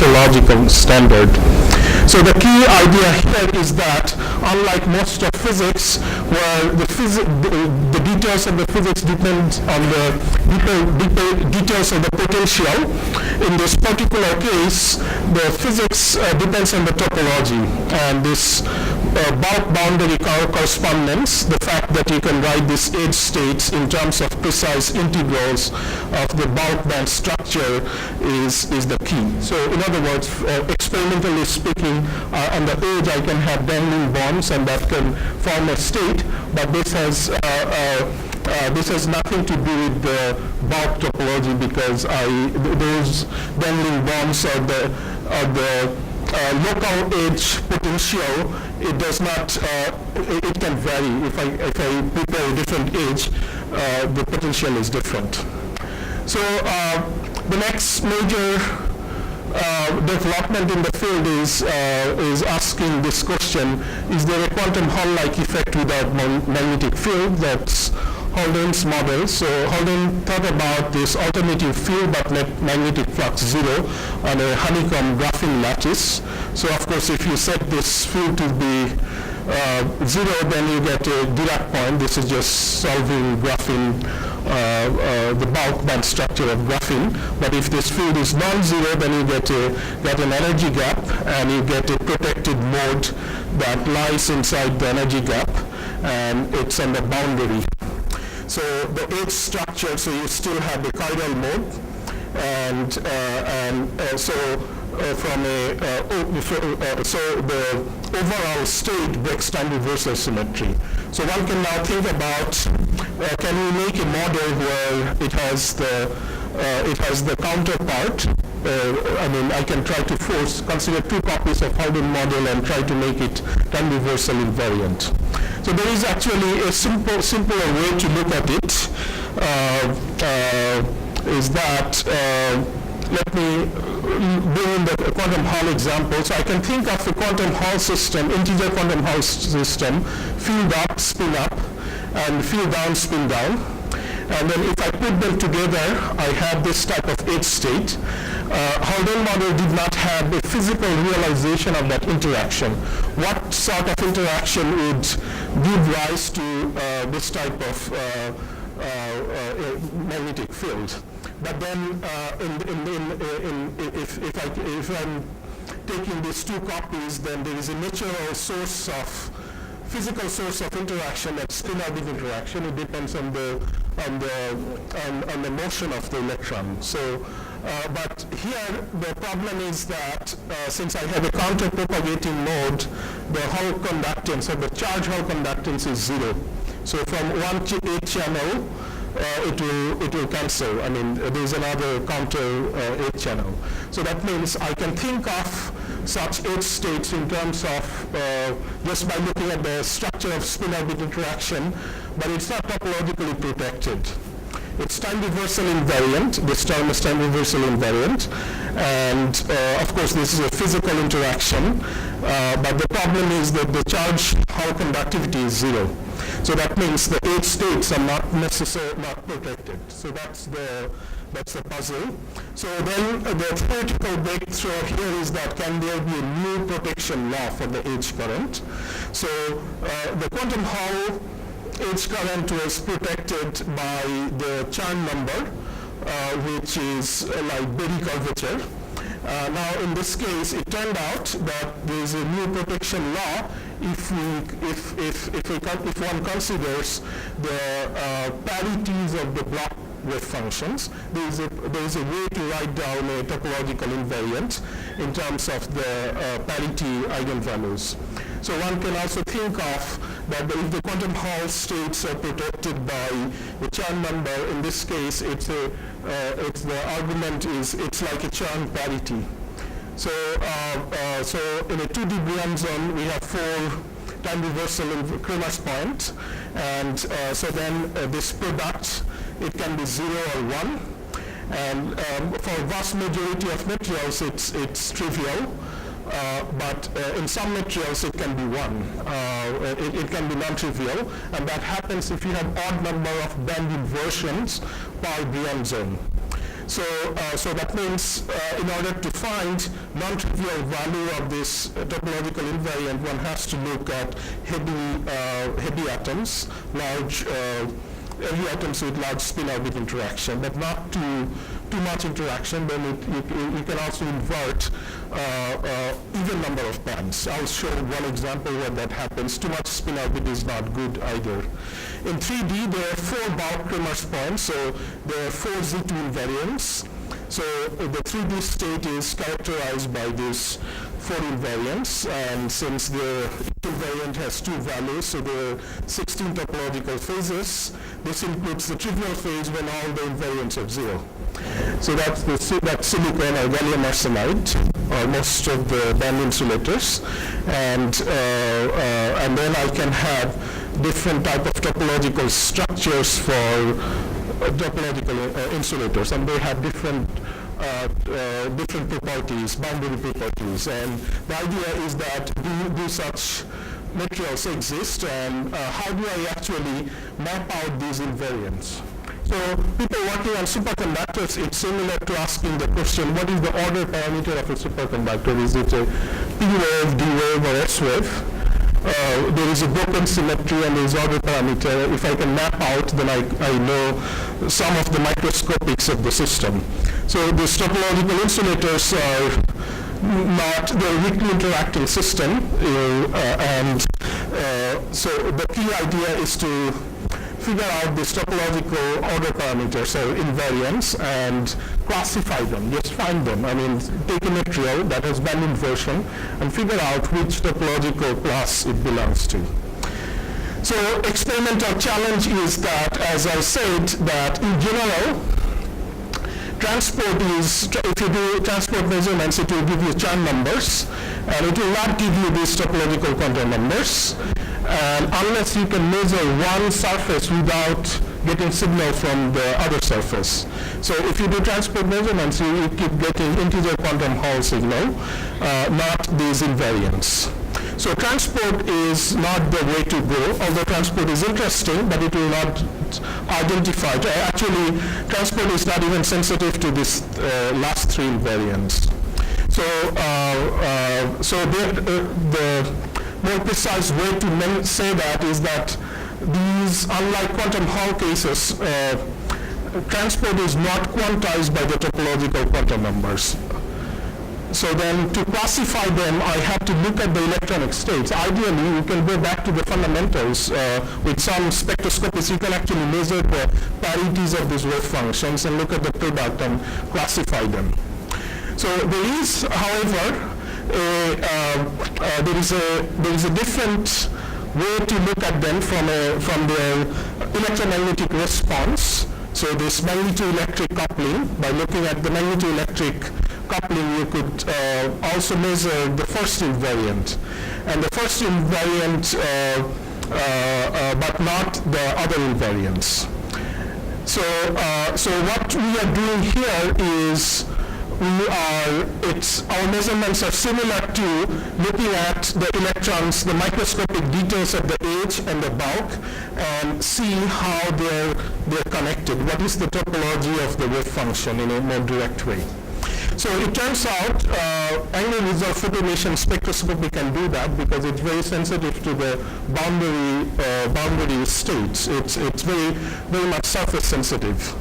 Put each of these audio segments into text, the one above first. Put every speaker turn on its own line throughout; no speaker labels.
metrological standard. So the key idea here is that unlike most of physics, where the details of the physics depend on the details of the potential, in this particular case, the physics depends on the topology, and this bulk boundary correspondence, the fact that you can write these edge states in terms of precise integrals of the bulk band structure is the key. So in other words, experimentally speaking, on the edge I can have dangling bonds and that can form a state, but this has nothing to do with the bulk topology, because those dangling bonds are the local edge potential. It does not, it can vary. If I prepare a different edge, the potential is different. So the next major development in the field is asking this question: is there a quantum Hall-like effect without magnetic field? That's Holden's model. So Holden thought about this alternative field but magnetic flux zero on a honeycomb graphene lattice. So of course, if you set this field to be zero, then you get a Dirac point. This is just solving graphene, the bulk band structure of graphene. But if this field is non-zero, then you get an energy gap, and you get a protected mode that lies inside the energy gap, and it's on the boundary. So the edge structure, so you still have the chiral mode, and so the overall state breaks time reversal symmetry. So one can now think about, can we make a model where it has the counterpart? I mean, I can try to consider two copies of Holden model and try to make it time reversal invariant. So there is actually a simpler way to look at it, is that, let me bring in the quantum Hall example. So I can think of a quantum Hall system, integer quantum Hall system, field up, spin up, and field down, spin down. And then if I put them together, I have this type of edge state. Holden model did not have a physical realization of that interaction. What sort of interaction would give rise to this type of magnetic field? But then, if I'm taking these two copies, then there is a natural source of physical source of interaction, that spin-orbit interaction. It depends on the motion of the electron. So, but here the problem is that since I have a counter-propagating mode, the Hall conductance or the charge Hall conductance is zero. So from one edge channel, it will cancel. I mean, there's another counter edge channel. So that means I can think of such edge states in terms of just by looking at the structure of spin-orbit interaction, but it's not topologically protected. It's time reversal invariant. This term is time reversal invariant, and of course this is a physical interaction. But the problem is that the charge Hall conductivity is zero. So that means the edge states are not necessarily not protected. So that's the puzzle. So then the theoretical breakthrough here is that can there be a new protection law for the edge current? So the quantum Hall edge current was protected by the Chern number, which is like Berry curvature. Now in this case, it turned out that there is a new protection law if one considers the parities of the block wave functions. There is a way to write down a topological invariant in terms of the parity eigenvalues. So one can also think of that if the quantum Hall states are protected by the Chern number, in this case the argument is it's like a Chern parity. So in a 2D Briand zone we have 4 time reversal in Kramer's point, and so then this product, it can be 0 or 1, and for vast majority of materials it's trivial. But in some materials it can be 1. It can be non-trivial, and that happens if you have odd number of band inversions per Briand zone. So that means in order to find non-trivial value of this topological invariant, one has to look at heavy atoms, large heavy atoms with large spin-orbit interaction, but not too much interaction. Then you can also invert even number of bands. I'll show one example where that happens. Too much spin-orbit is not good either. In 3D, there are 4 Bauer-Kramers points, so there are 4 Z2 invariants. So the 3D state is characterized by these 4 invariants, and since the invariant has 2 values, so there are 16 topological phases. This includes the trivial phase when all the invariants are 0. So that's silicon or gallium arsenide, or most of the band insulators, and then I can have different type of topological structures for topological insulators, and they have different properties, boundary properties, and the idea is that do such materials exist, and how do I actually map out these invariants? So people working on superconductors, it's similar to asking the question, what is the order parameter of a superconductor? Is it a P wave, D wave, or S wave? There is a broken symmetry and there is order parameter. If I can map out, then I know some of the microscopics of the system. So the topological insulators are they're a weakly interacting system, so the key idea is to figure out this topological order parameters or invariants and classify them, just find them. I mean, take a material that has band inversion and figure out which topological class it belongs to. So experimental challenge is that, as I said, that in general, transport is, if you do transport measurements, it will give you Chern numbers, and it will not give you these topological quantum numbers. And unless you can measure one surface without getting signal from the other surface. So if you do transport measurements, you keep getting integer quantum Hall signal, not these invariants. So transport is not the way to go, although transport is interesting, but it will not identify. Actually, transport is not even sensitive to this last 3 invariants. So the more precise way to say that is that these, unlike quantum Hall cases, transport is not quantized by the topological quantum numbers. So then to classify them, I have to look at the electronic states. Ideally, you can go back to the fundamentals with some spectroscopy. You can actually measure the parities of these wave functions and look at the product and classify them. So there is, however, there is a different way to look at them from the electromagnetic response. So this magnetoelectric coupling, by looking at the magnetoelectric coupling, you could also measure the first invariant, and the first invariant, but not the other invariants. So what we are doing here is our measurements are similar to looking at the electrons, the microscopic details at the edge and the bulk, and see how they're connected. What is the topology of the wave function in a more direct way? So it turns out angular result photoemission spectroscopy can do that because it's very sensitive to the boundary states. It's very much surface sensitive.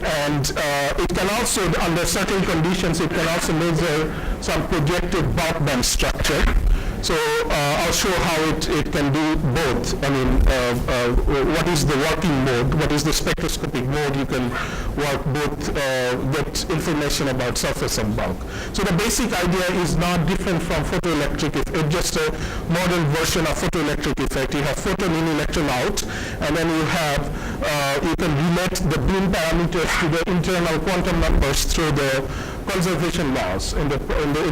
And it can also, under certain conditions, it can also measure some projected bulk band structure. So I'll show how it can do both. I mean, what is the working mode? What is the spectroscopic mode? You can work both, get information about surface and bulk. So the basic idea is not different from photoelectric. It's just a modern version of photoelectric effect. You have photon in, electron out, and then you have, you can relate the beam parameters to the internal quantum numbers through the conservation laws. In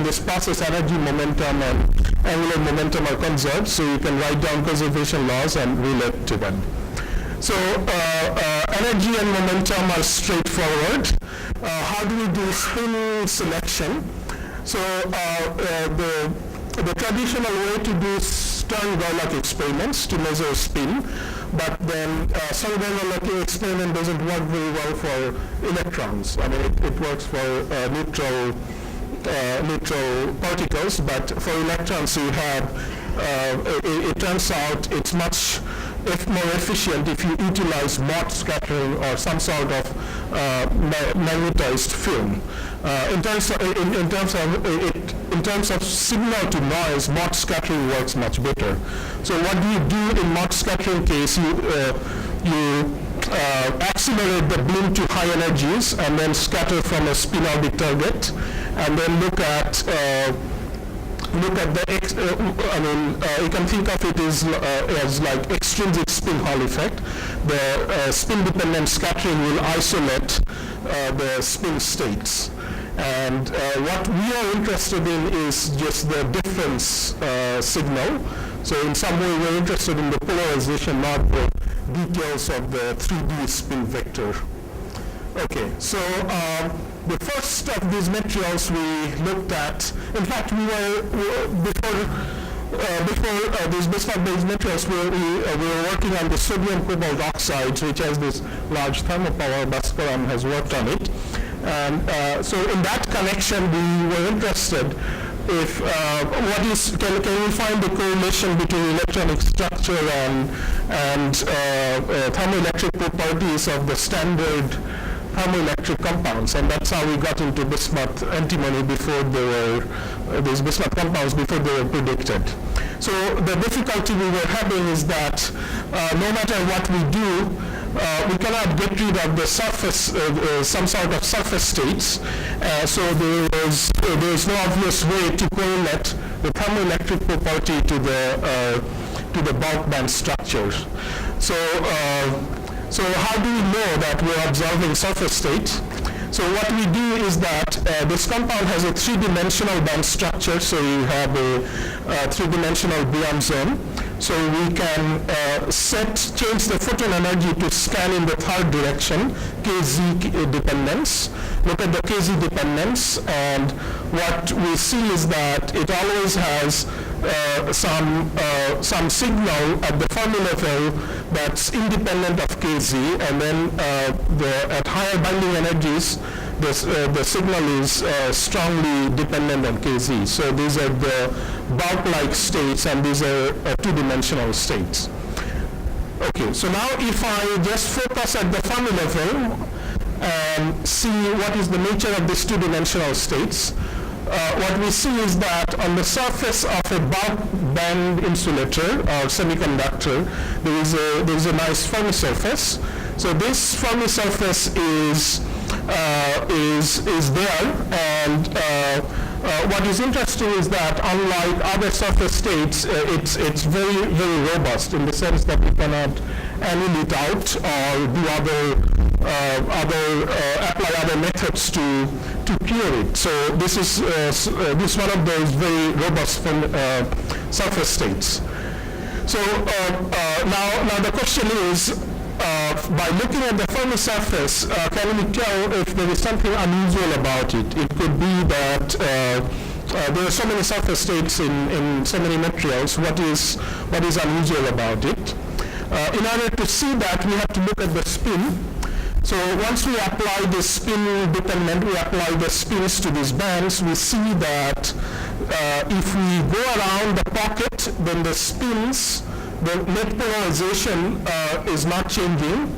this process, energy, momentum, and angular momentum are conserved, so you can write down conservation laws and relate to them. So energy and momentum are straightforward. How do we do spin selection? So the traditional way to do Stern-Gerlach experiments to measure spin but then Solvang-Loki experiment doesn't work very well for electrons. I mean, it works for neutral particles, but for electrons you have, it turns out it's much more efficient if you utilize Mott scattering or some sort of magnetized film. In terms of signal to noise, Mott scattering works much better. So what do you do in Mott scattering case? You accelerate the beam to high energies and then scatter from a spin-orbit target, and then look at the you can think of it as like extrinsic spin Hall effect. The spin-dependent scattering will isolate the spin states. And what we are interested in is just the difference signal. So in some way we're interested in the polarization, not the details of the 3D spin vector. Okay, so the first of these materials we looked at, in fact we were, before these Bismuth-based materials, we were working on the sodium cobalt oxides, which has this large thermopower. Bhaskaran has worked on it. And so in that connection we were interested if can we find the correlation between electronic structure and thermoelectric properties of the standard thermoelectric compounds, and that's how we got into bismuth antimony before they were these bismuth compounds before they were predicted. So the difficulty we were having is that no matter what we do, we cannot get rid of the surface, some sort of surface states. So there is no obvious way to correlate the thermoelectric property to the bulk band structures. So how do we know that we're observing surface state? So what we do is that this compound has a three-dimensional band structure, so you have a three-dimensional Bion zone. So we can change the photon energy to scan in the third direction, KZ dependence. Look at the KZ dependence, and what we see is that it always has some signal at the Fermi level that's independent of KZ, and then at higher binding energies, the signal is strongly dependent on KZ. So these are the bulk-like states, and these are two-dimensional states. Okay, so now if I just focus at the Fermi level and see what is the nature of these two-dimensional states, what we see is that on the surface of a bulk band insulator or semiconductor, there is a nice Fermi surface. So this Fermi surface is there, and what is interesting is that unlike other surface states, it's very, very robust in the sense that we cannot annihilate out or do apply other methods to cure it. So this is one of those very robust surface states. So now the question is, by looking at the Fermi surface, can we tell if there is something unusual about it? It could be that there are so many surface states in so many materials. What is unusual about it? In order to see that, we have to look at the spin. So once we apply the spin dependent, we apply the spins to these bands, we see that if we go around the pocket, then the spins, the net polarization is not changing.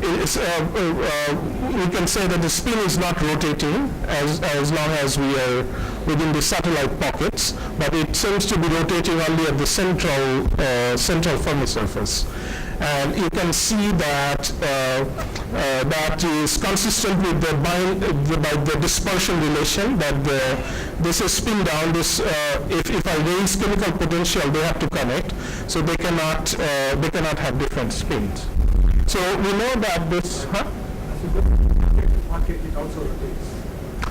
We can say that the spin is not rotating as long as we are within the satellite pockets, but it seems to be rotating only at the central Fermi surface. And you can see that that is consistent with the dispersion relation, that this is spin down. This if I raise chemical potential, they have to connect, so they cannot have different spins. So we know that this.
Pocket it also rotates.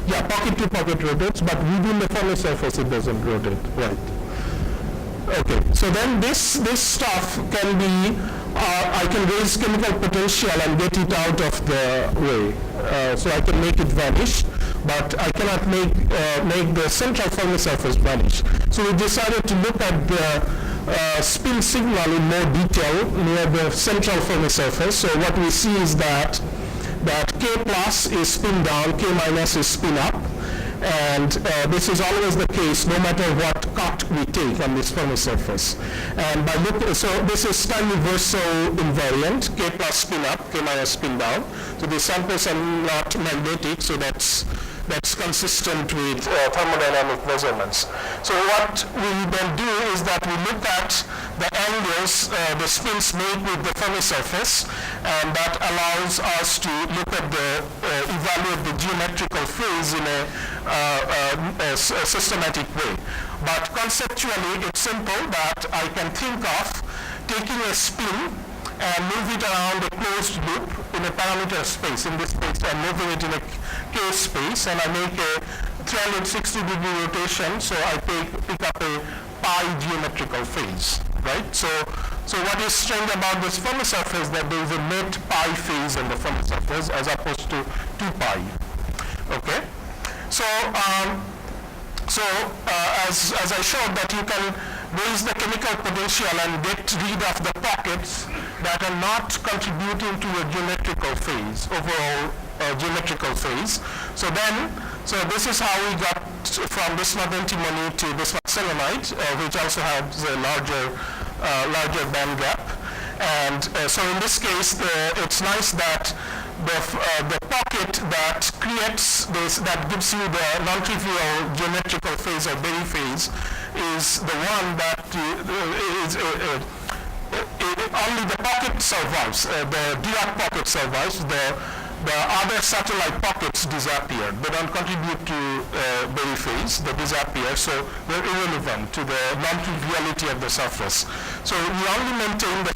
Yeah, pocket to pocket rotates, but within the Fermi surface it doesn't rotate. Right. Okay, so then this stuff can be, I can raise chemical potential and get it out of the way. So I can make it vanish. but I cannot make the central Fermi surface vanish. So we decided to look at the spin signal in more detail near the central Fermi surface. So what we see is that K plus is spin down, K minus is spin up, and this is always the case no matter what cut we take on this Fermi surface. And by looking, so this is time reversal invariant, K plus spin up, K minus spin down. So the samples are not magnetic, so that's consistent with thermodynamic measurements. So what we then do is that we look at the angles the spins make with the Fermi surface, and that allows us to look at evaluate the geometrical phase in a systematic way. But conceptually, it's simple that I can think of taking a spin and move it around a closed loop in a parameter space. In this case, I'm moving it in a K space, and I make a 360-degree rotation, so I pick up a pi geometrical phase, right? So what is strange about this Fermi surface that there is a net pi phase in the Fermi surface as opposed to 2 pi, okay? So, as I showed, that you can raise the chemical potential and get rid of the pockets that are not contributing to a geometrical phase, overall geometrical phase. So this is how we got from bismuth antimony to bismuth selenite, which also has a larger band gap. And so in this case, it's nice that the pocket that creates this, that gives you the non-trivial geometrical phase or Berry phase, is the one that only the pocket survives. The Dirac pocket survives. The other satellite pockets disappear. They don't contribute to Berry phase. They disappear, so they're irrelevant to the non-triviality of the surface. So we only maintain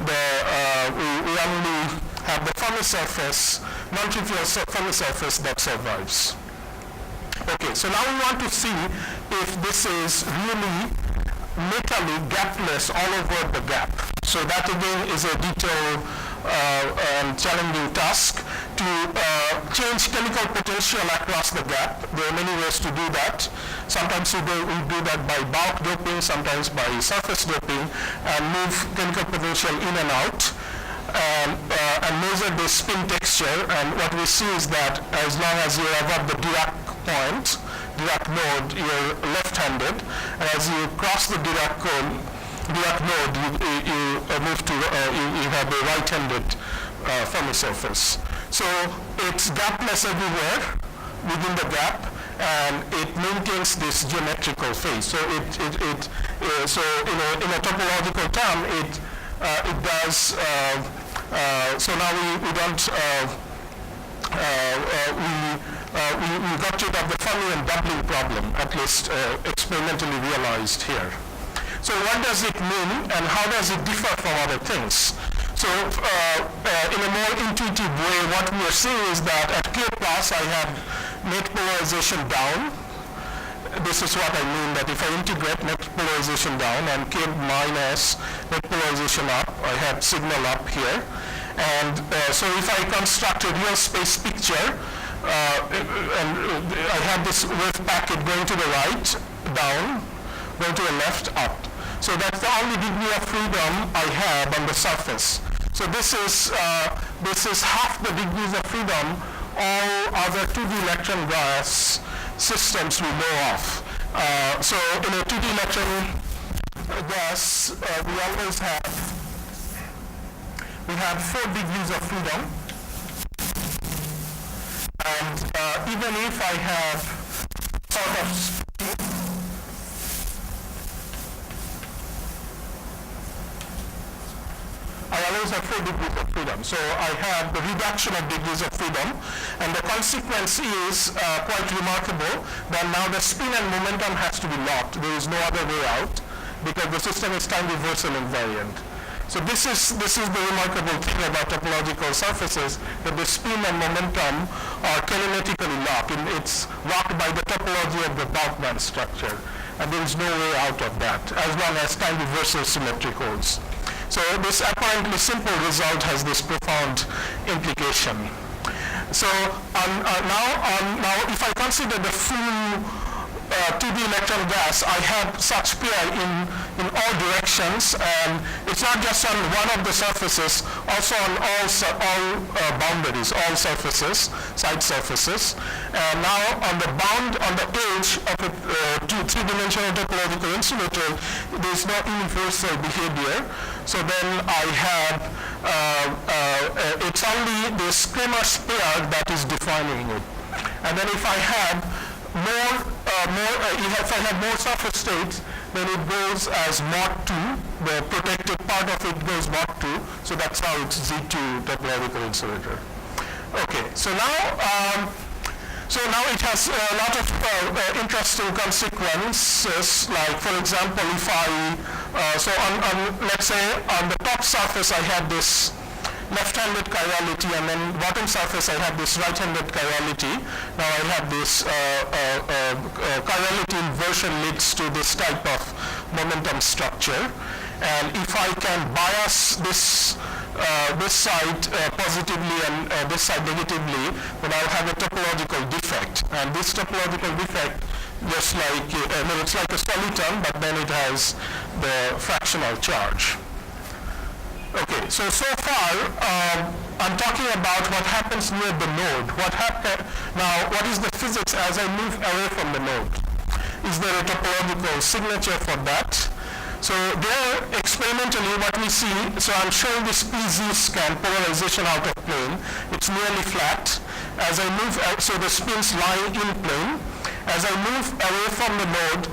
we only have the Fermi surface, non-trivial Fermi surface that survives. Okay, so now we want to see if this is really metallic, gapless all over the gap. So that again is a detailed and challenging task to change chemical potential across the gap. There are many ways to do that. Sometimes we do that by bulk doping, sometimes by surface doping, and move chemical potential in and out. And measure the spin texture, and what we see is that as long as you're above the Dirac point, Dirac node, you're left-handed, and as you cross the Dirac node, you move to, you have a right-handed Fermi surface. So it's gapless everywhere within the gap, and it maintains this geometrical phase. So so in a topological term, it does. So now we don't. We got rid of the Fermion doubling problem, at least experimentally realized here. So what does it mean, and how does it differ from other things? So in a more intuitive way, what we are seeing is that at K plus I have net polarization down. This is what I mean, that if I integrate net polarization down and K minus net polarization up, I have signal up here. And so if I construct a real space picture, and I have this wave packet going to the right, down, going to the left, up. So that's the only degree of freedom I have on the surface. So this is half the degrees of freedom all other 2D electron gas systems we know of. So in a 2D electron gas, we always have 4 degrees of freedom. And even if I have sort of I always have 4 degrees of freedom. So I have the reduction of degrees of freedom, and the consequence is quite remarkable, that now the spin and momentum has to be locked. There is no other way out, because the system is time reversal invariant. So this is the remarkable thing about topological surfaces, that the spin and momentum are kinematically locked, and it's locked by the topology of the bulk band structure, and there is no way out of that, as long as time reversal symmetry holds. So this apparently simple result has this profound implication. So now if I consider the full 2D electron gas, I have such pair in all directions, and it's not just on one of the surfaces, also on all boundaries, all surfaces, side surfaces. And now on the edge of a three-dimensional topological insulator, there is no universal behavior. So then I have it's only this Kramer's pair that is defining it. And then if I have if I have more surface states, then it goes as mod 2. The protected part of it goes mod 2. So that's how it's Z2 topological insulator. Okay, so now it has a lot of interesting consequences. Like, for example, if let's say on the top surface I have this left-handed chirality, and then bottom surface I have this right-handed chirality. Now I have this chirality inversion leads to this type of momentum structure. And if I can bias this side positively and this side negatively, then I'll have a topological defect. And this topological defect, just like, it's like a soliton, but then it has the fractional charge. Okay, so far I'm talking about what happens near the node. Now, what is the physics as I move away from the node? Is there a topological signature for that? So there, experimentally, what we see, so I'm showing this PZ scan, polarization out of plane. It's nearly flat. As I move out, so the spins lie in plane. As I move away from the node,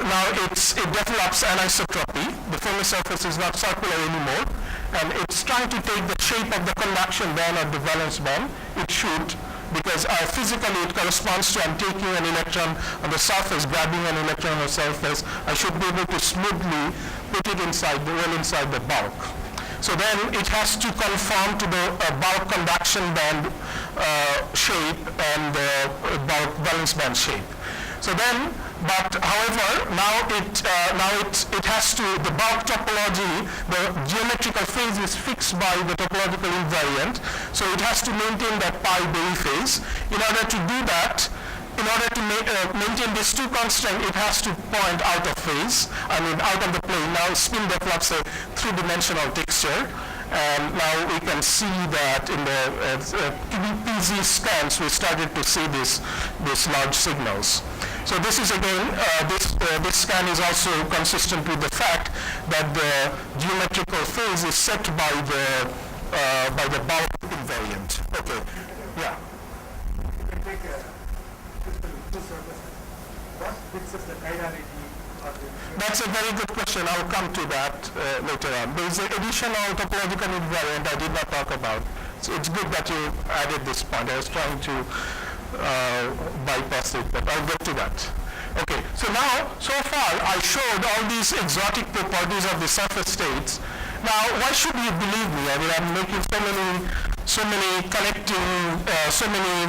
now it develops anisotropy. The Fermi surface is not circular anymore, and it's trying to take the shape of the conduction band or the valence band. It should, because physically it corresponds to I'm taking an electron on the surface, grabbing an electron on the surface. I should be able to smoothly put it inside the bulk. So then it has to conform to the bulk conduction band shape and the bulk valence band shape. So then, but however, now it has to, the bulk topology, the geometrical phase is fixed by the topological invariant, so it has to maintain that pi Berry phase. In order to do that, in order to maintain this two constant, it has to point out of phase, out of the plane. Now spin develops a three-dimensional texture. And now we can see that in the PZ scans, we started to see these large signals. So this is again, this scan is also consistent with the fact that the geometrical phase is set by the bulk invariant. Okay, yeah.
You can take two surfaces. What fixes the chirality?
That's a very good question. I'll come to that later on. There is an additional topological invariant I did not talk about. So it's good that you added this point. I was trying to bypass it, but I'll get to that. Okay, so now, so far, I showed all these exotic properties of the surface states. Now, why should you believe me? I mean, I'm making so many connecting, so many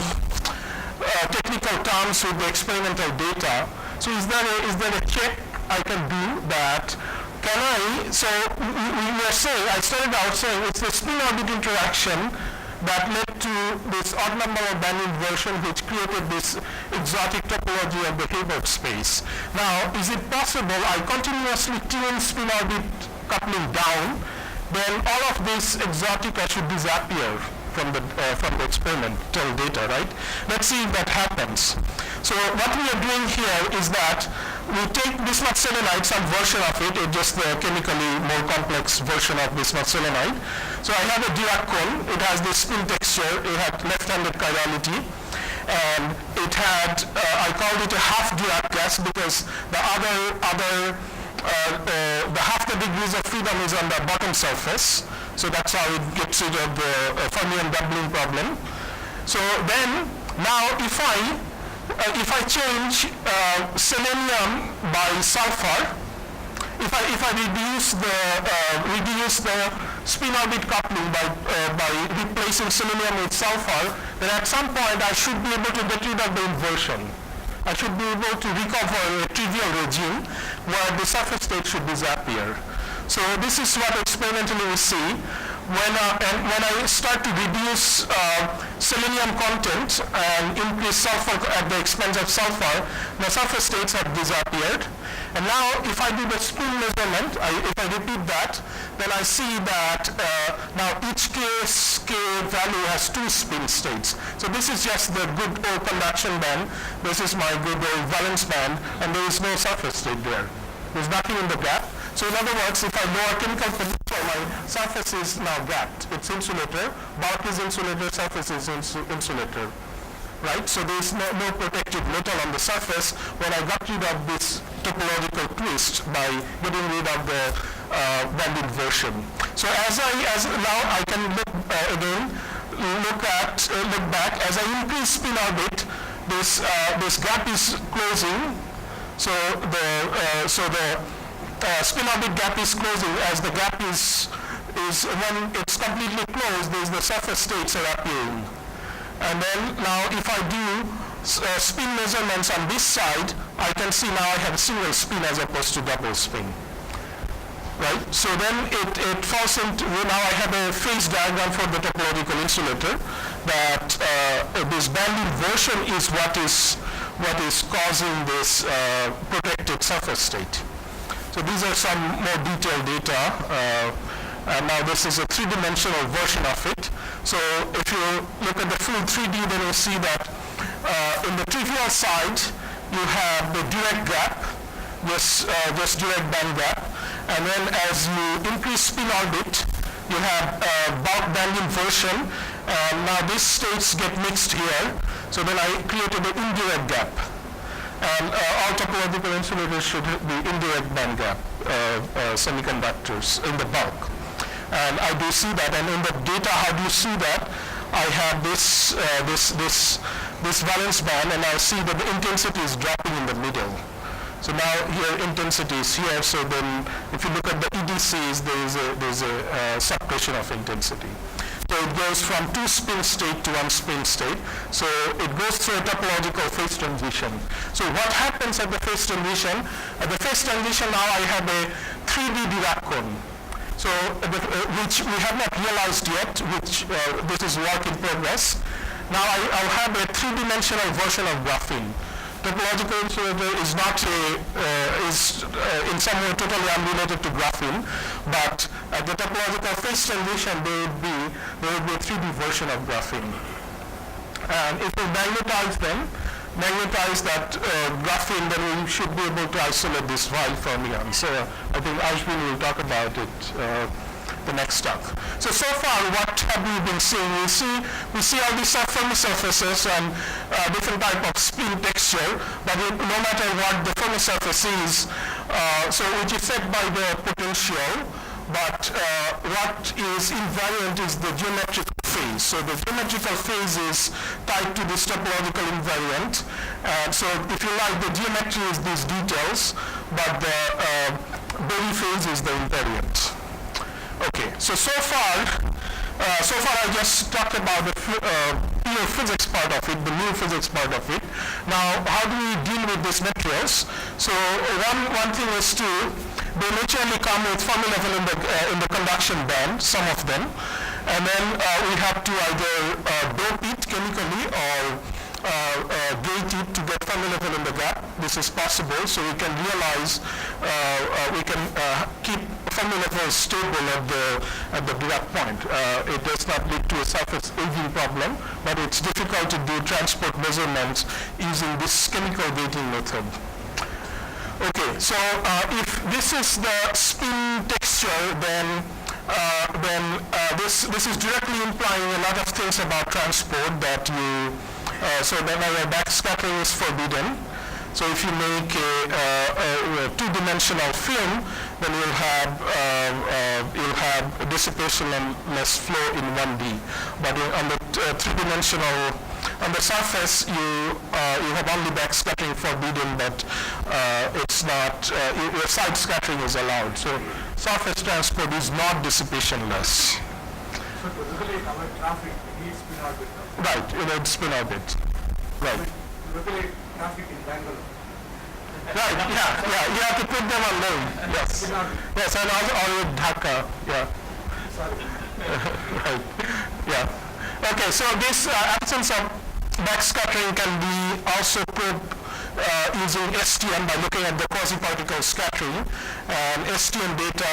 technical terms with the experimental data. So is there a check I can do that? Can I, so we were saying, I started out saying it's the spin-orbit interaction that led to this odd number of band inversion which created this exotic topology of the Hilbert space. Now, is it possible I continuously tune spin-orbit coupling down, then all of this exotica should disappear from the experimental data, right? Let's see if that happens. So what we are doing here is that we take bismuth selenide, some version of it, it's just the chemically more complex version of bismuth selenide. So I have a Dirac cone, it has this spin texture, it had left-handed chirality, and it had, I called it a half Dirac gas because the the half the degrees of freedom is on the bottom surface. So that's how it gets rid of the fermion doubling problem. So then, now if I change selenium by sulfur, if I reduce the spin orbit coupling by replacing selenium with sulfur, then at some point I should be able to get rid of the inversion. I should be able to recover a trivial regime where the surface state should disappear. So this is what experimentally we see. when I start to reduce selenium content and increase sulfur at the expense of sulfur, the surface states have disappeared. And now if I do the spin measurement, if I repeat that, then I see that now each k value has 2 spin states. So this is just the good old conduction band. This is my good old valence band, and there is no surface state there. There's nothing in the gap. So in other words, if I lower chemical potential, my surface is now gapped. It's insulator. Bulk is insulator, surface is insulator. Right? So there is no protective metal on the surface when I got rid of this topological twist by getting rid of the band inversion. So now I can look back as I increase spin orbit, this gap is closing. So the spin orbit gap is closing. As the gap is when it's completely closed, the surface states are appearing. And then now if I do spin measurements on this side, I can see now I have a single spin as opposed to double spin. Right? So then it falls into, now I have a phase diagram for the topological insulator that this band inversion is what is causing this protected surface state. So these are some more detailed data. And now this is a 3-dimensional version of it. So if you look at the full 3D, then you'll see that in the trivial side, you have the direct gap, just direct band gap. And then as you increase spin orbit, you have bulk band inversion. Now these states get mixed here. So then I created an indirect gap. And all topological insulators should be indirect band gap semiconductors in the bulk. And I do see that, and in the data, how do you see that? I have this valence band, and I see that the intensity is dropping in the middle. So now here intensity is here. So then, if you look at the EDCs, there's a suppression of intensity. So it goes from 2 spin state to 1 spin state. So it goes through a topological phase transition. So what happens at the phase transition? At the phase transition, now I have a 3D Dirac cone. So which we have not realized yet, which this is work in progress. Now I'll have a 3-dimensional version of graphene. Topological insulator is not is in some way totally unrelated to graphene, but at the topological phase transition there would be a 3D version of graphene. And if we magnetize that graphene, then we should be able to isolate this Weil fermion. So I think Ashwin will talk about it the next talk. So far, what have we been seeing? We see all these Fermi surfaces and different type of spin texture, but no matter what the Fermi surface is, so which is set by the potential, but what is invariant is the geometrical phase. So the geometrical phase is tied to this topological invariant. So if you like, the geometry is these details, but the Berry phase is the invariant. Okay, so far I just talked about the pure physics part of it, the new physics part of it. Now, how do we deal with these materials? So one thing is they naturally come with Fermi level in the conduction band, some of them, and then we have to either dope it chemically or gate it to get Fermi level in the gap. This is possible, so we can realize we can keep Fermi level stable at the Dirac point. It does not lead to a surface aging problem, but it's difficult to do transport measurements using this chemical gating method. Okay, so if this is the spin texture, then this is directly implying a lot of things about transport that you. So then our backscattering is forbidden. So if you make a 2-dimensional film, then you'll have dissipation and less flow in 1D. But on the 3-dimensional, on the surface, you have only backscattering forbidden, but it's not. Your side scattering is allowed. So surface transport is not dissipation-less.
So basically, our traffic needs spin orbit.
Right, it would spin orbit. Right.
Locally, traffic in Bangalore.
Right, yeah, you have to put them on load, yes. Yes, and also with Dhaka, yeah.
Sorry.
Right. Yeah. Okay, so this absence of backscattering can be also proved using STM by looking at the quasi-particle scattering, and STM data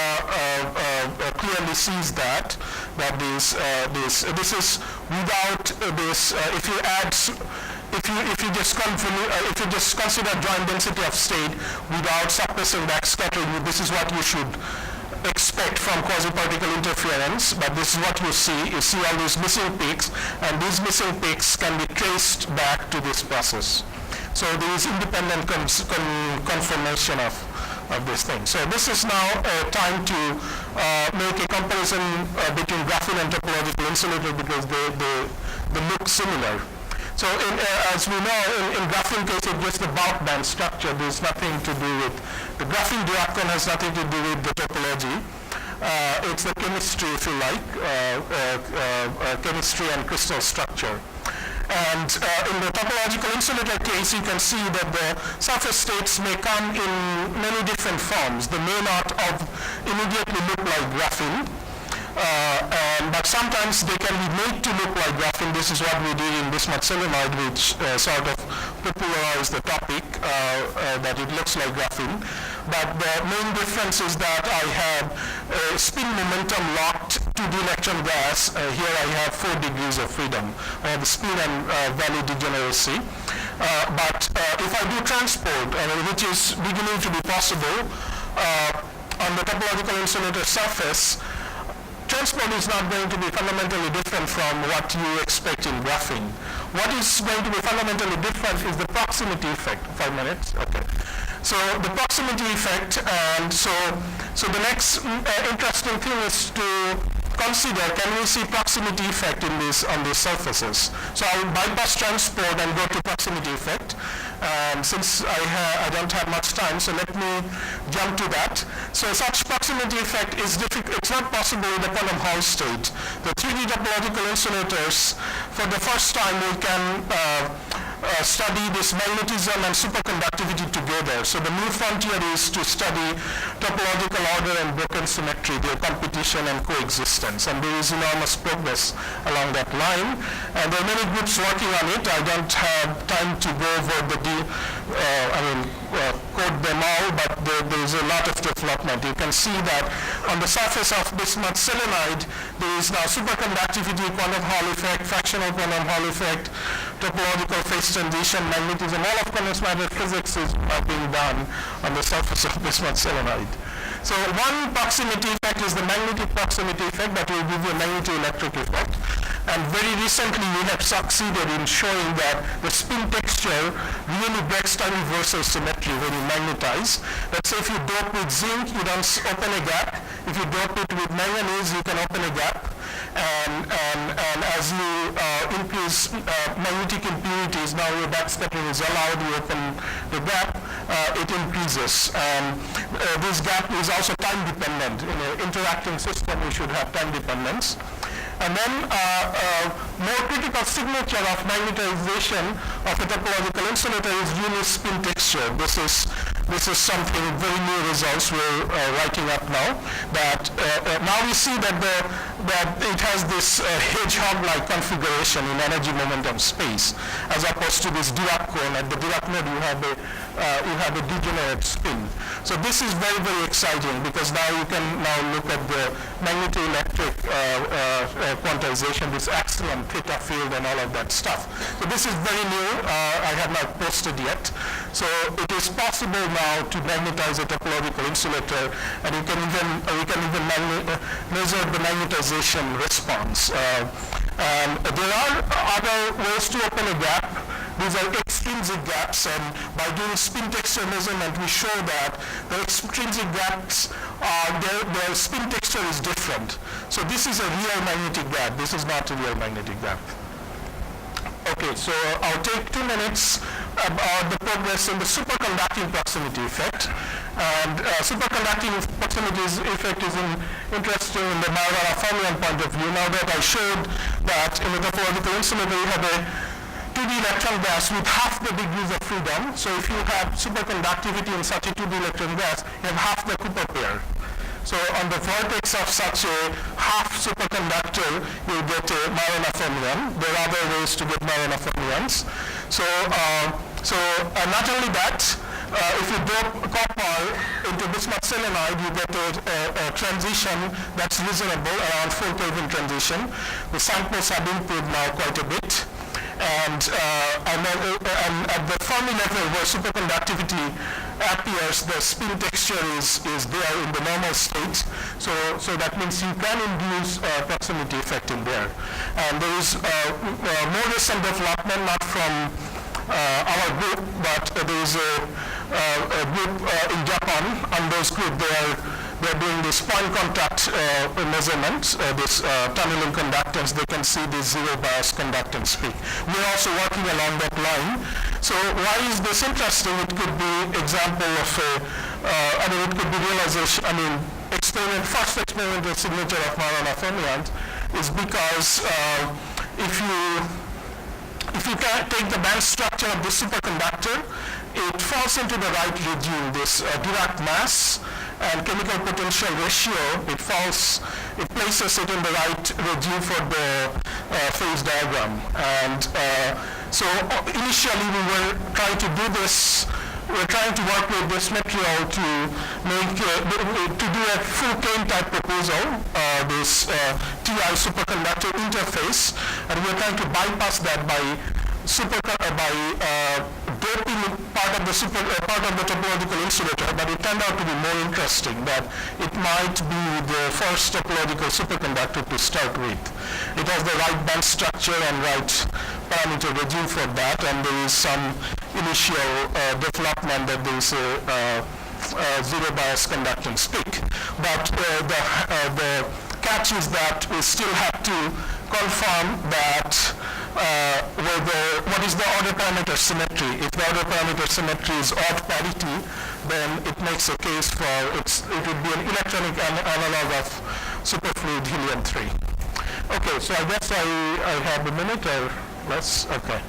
clearly sees that this is without this. If you add, if you just consider joint density of state without suppressing backscattering, this is what you should expect from quasi-particle interference, but this is what you see. You see all these missing peaks, and these missing peaks can be traced back to this process. So there is independent confirmation of this thing. So this is now time to make a comparison between graphene and topological insulator because they look similar. So as we know, in graphene case, it's just the bulk band structure. There's nothing to do with, the graphene Dirac cone has nothing to do with the topology. It's the chemistry, if you like, chemistry and crystal structure. And in the topological insulator case, you can see that the surface states may come in many different forms. They may not immediately look like graphene, but sometimes they can be made to look like graphene. This is what we did in bismuth selenide, which sort of popularized the topic that it looks like graphene. But the main difference is that I have a spin momentum locked to the electron gas. Here I have 4 degrees of freedom. I have the spin and value degeneracy. But if I do transport, which is beginning to be possible on the topological insulator surface, transport is not going to be fundamentally different from what you expect in graphene. What is going to be fundamentally different is the proximity effect. 5 minutes? Okay. So the proximity effect, and so the next interesting thing is to consider, can we see proximity effect in this on these surfaces? So I will bypass transport and go to proximity effect. Since I don't have much time, so let me jump to that. So such proximity effect is difficult. It's not possible with the quantum Hall state. The 3D topological insulators, for the first time, we can study this magnetism and superconductivity together. So the new frontier is to study topological order and broken symmetry, their competition and coexistence. And there is enormous progress along that line. And there are many groups working on it. I don't have time to go over quote them all, but there is a lot of development. You can see that on the surface of bismuth selenide, there is now superconductivity, quantum Hall effect, fractional quantum Hall effect, topological phase transition, magnetism, all of condensed matter physics is being done on the surface of bismuth selenide. So one proximity effect is the magnetic proximity effect that will give you a magnetoelectric effect. And very recently we have succeeded in showing that the spin texture really breaks down reversal symmetry when you magnetize. Let's say if you dope with zinc, you don't open a gap. If you dope it with manganese, you can open a gap. And as you increase magnetic impurities, now your backscattering is allowed, you open the gap, it increases. This gap is also time dependent. In an interacting system, you should have time dependence. And then more critical signature of magnetization of a topological insulator is really spin texture. This is something very new results we're writing up now. That now we see that it has this hedgehog-like configuration in energy momentum space, as opposed to this Dirac cone. At the Dirac node, you have a degenerate spin. So this is very, very exciting because now you can now look at the magnetoelectric quantization, this axial and theta field and all of that stuff. So this is very new. I have not posted yet. So it is possible now to magnetize a topological insulator, and we can even measure the magnetization response. And there are other ways to open a gap. These are extrinsic gaps, and by doing spin texture measurement, we show that the extrinsic gaps their spin texture is different. So this is a real magnetic gap. This is not a real magnetic gap. Okay, so I'll take 2 minutes about the progress in the superconducting proximity effect. And superconducting proximity effect is interesting in the Majorana fermion point of view. Now that I showed that in the topological insulator you have a 2D electron gas with half the degrees of freedom. So if you have superconductivity in such a 2D electron gas, you have half the Cooper pair. So on the vertex of such a half superconductor, you get a Majorana fermion. There are other ways to get Majorana fermions. So not only that, if you dope copper into bismuth selenide, you get a transition that's reasonable, around 4 Kelvin transition. The samples have improved now quite a bit. And at the Fermi level where superconductivity appears, the spin texture is there in the normal state. So that means you can induce proximity effect in there. And there is more recent development, not from our group, but there is a group in Japan. On those group, they're doing this point contact measurements, this tunneling conductance. They can see the zero bias conductance peak. We're also working along that line. So why is this interesting? It could be example of it could be realization, first experimental signature of Majorana fermion is because if you can take the band structure of this superconductor, it falls into the right regime, this Dirac mass and chemical potential ratio, it places it in the right regime for the phase diagram. And so initially we were trying to do this, we're trying to work with this material to make, to do a full plane type proposal, this TI superconductor interface, and we're trying to bypass that by doping part of the topological insulator, but it turned out to be more interesting that it might be the first topological superconductor to start with. It has the right band structure and right parameter regime for that, and there is some initial development that there is a zero bias conductance peak. But the catch is that we still have to confirm that what is the order parameter symmetry. If the order parameter symmetry is odd parity, then it makes a case for it would be an electronic analog of superfluid helium-3. Okay, so I guess I have a minute or less. Okay.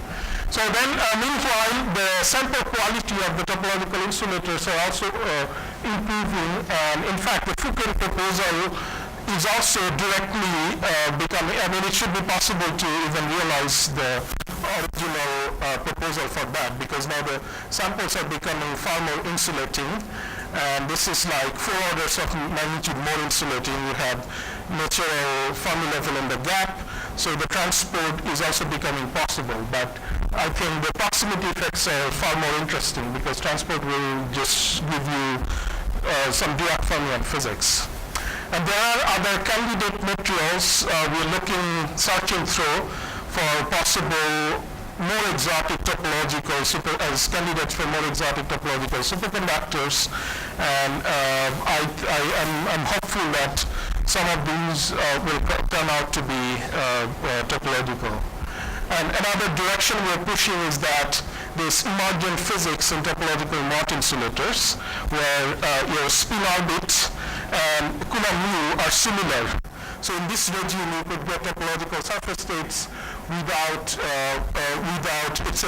So then, meanwhile, the sample quality of the topological insulators are also improving, and in fact, the Foucault proposal is also directly becoming, it should be possible to even realize the original proposal for that, because now the samples are becoming far more insulating, and this is like 4 orders of magnitude more insulating. You have natural Fermi level in the gap, so the transport is also becoming possible. But I think the proximity effects are far more interesting, because transport will just give you some Dirac fermion physics. And there are other candidate materials we're searching through for possible more exotic topological as candidates for more exotic topological superconductors, and I'm hopeful that some of these will turn out to be topological. And another direction we're pushing is that this emergent physics in topological Mott insulators, where your spin orbit and Coulomb mu are similar. So in this regime, you could get topological surface states without it's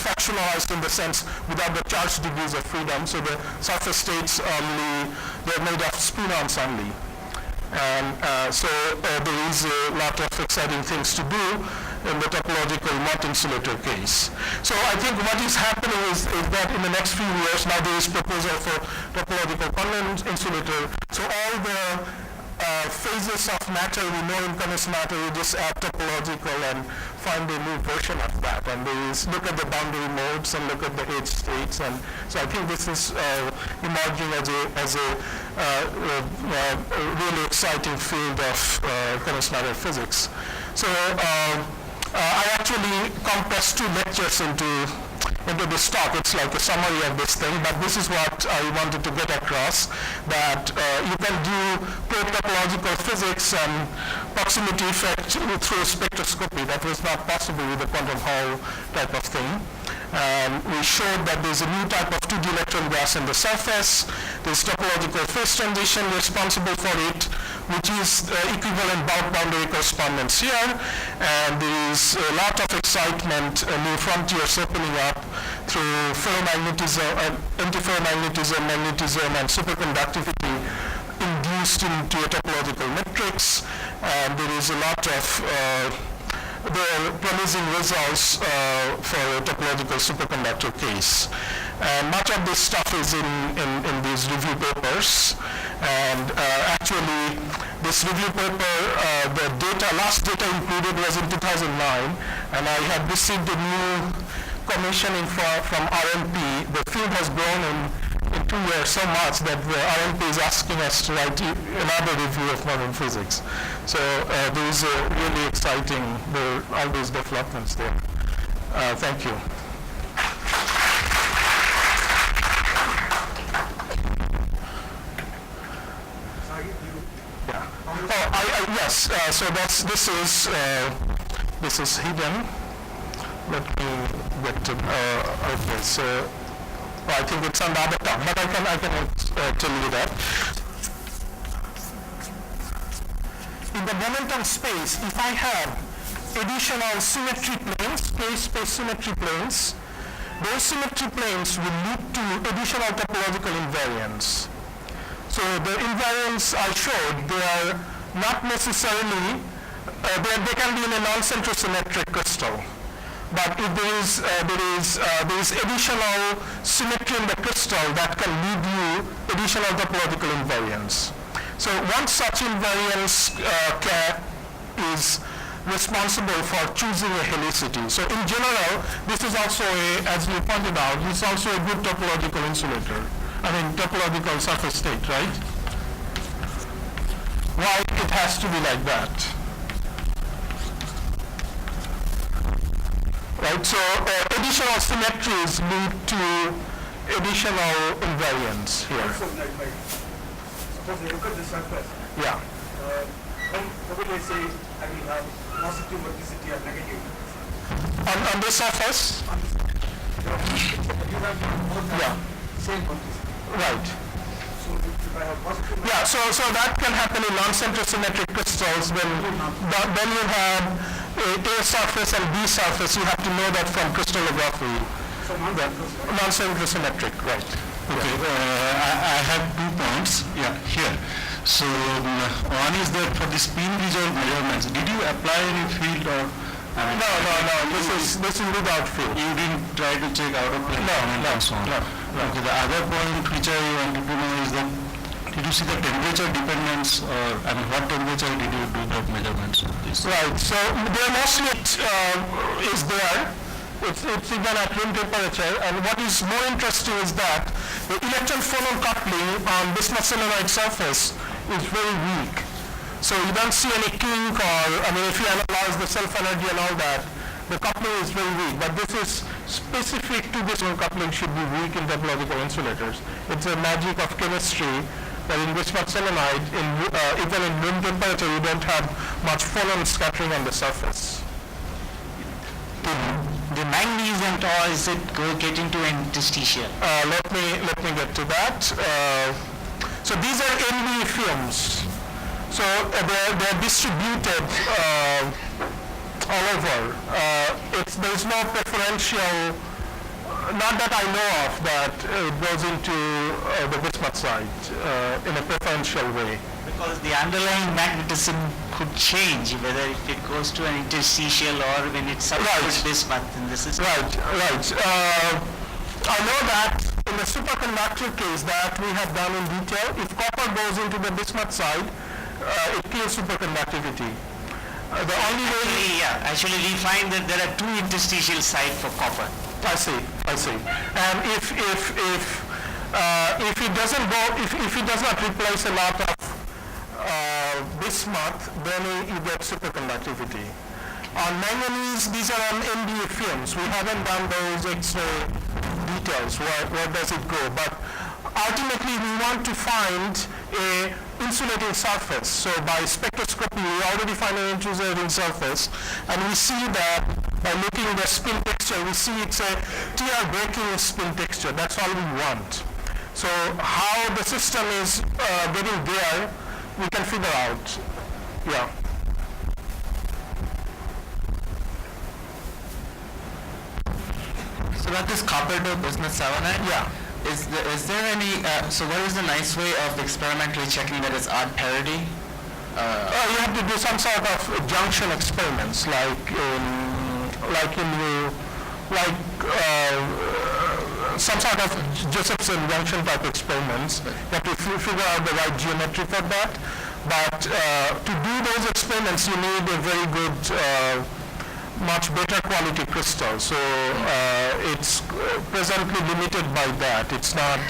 fractionalized in the sense without the charge degrees of freedom. So the surface states they're made of spin-ons only. And so there is a lot of exciting things to do in the topological Mott insulator case. So I think what is happening is that in the next few years, now there is proposal for topological condensed insulator. So all the phases of matter we know in condensed matter, we just add topological and find a new version of that. And there is look at the boundary modes and look at the edge states. And so I think this is emerging as a really exciting field of condensed matter physics. So I actually compressed 2 lectures into this talk. It's like a summary of this thing, but this is what I wanted to get across, that you can do topological physics and proximity effect through spectroscopy. That was not possible with the quantum Hall type of thing. We showed that there's a new type of 2D electron gas in the surface. There's topological phase transition responsible for it, which is equivalent bulk boundary correspondence here. And there is a lot of excitement, new frontiers opening up through ferromagnetism, antiferromagnetism, magnetism, and superconductivity induced reduced into a topological matrix, and there is a lot of promising results for a topological superconductor case. And much of this stuff is in these review papers. And actually, this review paper, the last data included was in 2009, and I have received a new commissioning from RMP. The field has grown in 2 years so much that the RMP is asking us to write another review of modern physics. So there is a really exciting, all these developments there. Thank you. Yeah. Oh, yes. So this is hidden. Let me get to okay. So I think it's on the other top, but I can tell you that. In the momentum space, if I have additional symmetry planes, space symmetry planes, those symmetry planes will lead to additional topological invariants. So the invariants I showed, they are not necessarily, they can be in a non-centrosymmetric crystal. But if there is additional symmetry in the crystal that can lead you additional topological invariance. So one such invariance is responsible for choosing a helicity. So in general, this is also as you pointed out, this is also a good topological insulator. Topological surface state, right? Why it has to be like that? Right, so additional symmetries lead to additional invariance here.
So suppose you look at the surface.
Yeah.
How would I say I will have positive vorticity or negative?
On the surface?
You have both
Yeah.
same vorticity.
Right.
So if I have positive.
Yeah, so that can happen in non-centrosymmetric crystals when you have A surface and B surface. You have to know that from crystallography.
So
non-centrosymmetric, right.
Okay, I have 2 points here. So one is that for the spin resolve measurements, did you apply any field or?
No. This is without field.
You didn't try to check out of plane moment and so on.
No.
Okay, the other point which I wanted to know is that did you see the temperature dependence, or what temperature did you do the measurements of this?
Right. So there mostly is there. It's even at room temperature. And what is more interesting is that the electron-phonon coupling on bismuth solenoid surface is very weak. So you don't see any kink, or if you analyze the self-energy and all that, the coupling is very weak. But this is specific to this one. Coupling should be weak in topological insulators. It's a magic of chemistry. But in bismuth solenoid, even in room temperature, you don't have much phonon scattering on the surface.
The manganese and all, is it getting to interstitial?
Let me get to that. So these are NV films. So they're distributed all over. There's no preferential. Not that I know of that it goes into the bismuth side in a preferential way.
Because the underlying magnetism could change, whether if it goes to an interstitial or when it's substitutes bismuth in the system.
Right. I know that in the superconductor case that we have done in detail, if copper goes into the bismuth side, it kills superconductivity. The only way...
Actually we find that there are 2 interstitial sites for copper.
I see. And if it doesn't go, if it does not replace a lot of bismuth, then you get superconductivity. On manganese, these are on NDA films. We haven't done those X-ray details. Where does it go? But ultimately, we want to find a insulating surface. So by spectroscopy, we already find an insulating surface, and we see that by looking at the spin texture, we see it's a TR breaking spin texture. That's all we want. So how the system is getting there, we can figure out. Yeah.
So that is copper to bismuth 7,
Yeah.
Is there any, so what is the nice way of experimentally checking that it's odd parity?
You have to do some sort of junction experiments, some sort of Josephson junction type experiments. You have to figure out the right geometry for that. But to do those experiments, you need a very good, much better quality crystal. So it's presently limited by that. It's not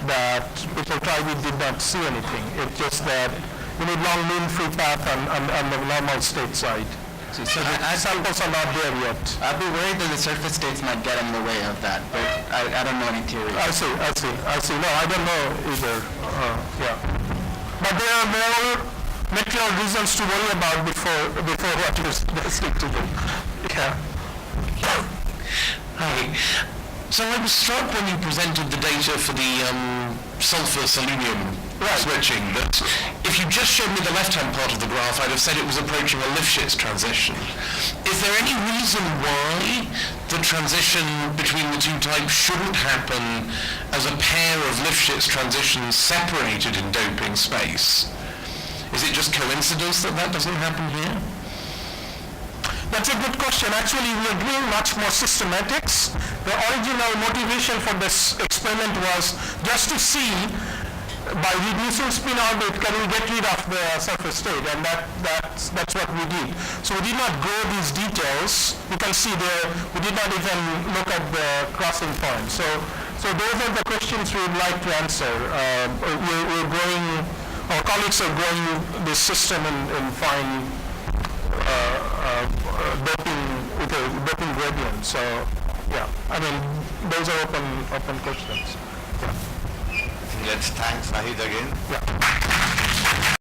that people tried it, did not see anything. It's just that you need long mean free path on the normal state side. So the samples are not there yet.
I'd be worried that the surface states might get in the way of that, but I don't know any theory.
I see. No, I don't know either. Yeah. But there are more material reasons to worry about before what you stick to do. Yeah.
Hi. So I was struck when you presented the data for the sulfur-selenium switching that if you just showed me the left-hand part of the graph, I'd have said it was approaching a Lifshitz transition. Is there any reason why the transition between the two types shouldn't happen as a pair of Lifshitz transitions separated in doping space? Is it just coincidence that that doesn't happen here?
That's a good question. Actually, we are doing much more systematics. The original motivation for this experiment was just to see, by reducing spin orbit, can we get rid of the surface state, and that's what we did. So we did not go these details. You can see there, we did not even look at the crossing point. So those are the questions we would like to answer. We're growing, our colleagues are growing this system in fine doping with a doping gradient. So yeah, I mean those are open questions. Yeah.
Let's thank Zahid again.
Yeah.